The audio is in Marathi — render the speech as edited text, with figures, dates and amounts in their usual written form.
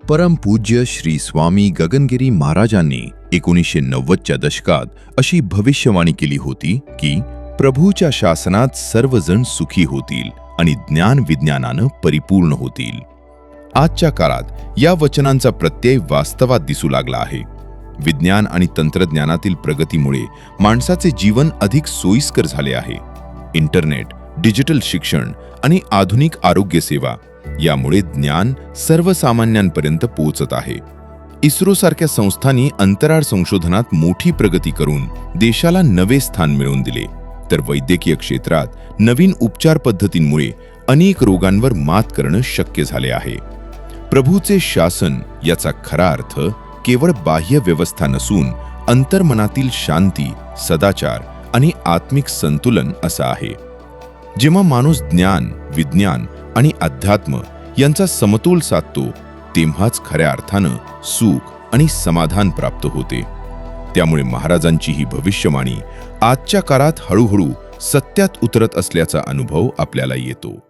परमपूज्य श्री स्वामी गगनगिरी महाराजांनी 1990च्या दशकात अशी भविष्यवाणी केली होती की प्रभूच्या शासनात सर्वजण सुखी होतील आणि ज्ञान विज्ञानानं परिपूर्ण होतील. आजच्या काळात या वचनांचा प्रत्यय वास्तवात दिसू लागला आहे. विज्ञान आणि तंत्रज्ञानातील प्रगतीमुळे माणसाचे जीवन अधिक सोयीस्कर झाले आहे. इंटरनेट, डिजिटल शिक्षण आणि आधुनिक आरोग्य सेवा यामुळे ज्ञान सर्वसामान्यांपर्यंत पोहोचत आहे. इस्रो सारख्या संस्थांनी अंतराळ संशोधनात मोठी प्रगती करून देशाला नवे स्थान मिळवून दिले, तर वैद्यकीय क्षेत्रात नवीन उपचार पद्धतींमुळे अनेक रोगांवर मात करणं शक्य झाले आहे. प्रभूचे शासन याचा खरा अर्थ केवळ बाह्य व्यवस्था नसून अंतर्मनातील शांती, सदाचार आणि आत्मिक संतुलन असा आहे. जेव्हा माणूस ज्ञान, विज्ञान आणि अध्यात्म यांचा समतोल साधतो, तेव्हाच खऱ्या अर्थानं सुख आणि समाधान प्राप्त होते. त्यामुळे महाराजांची ही भविष्यवाणी आजच्या काळात हळूहळू सत्यात उतरत असल्याचा अनुभव आपल्याला येतो.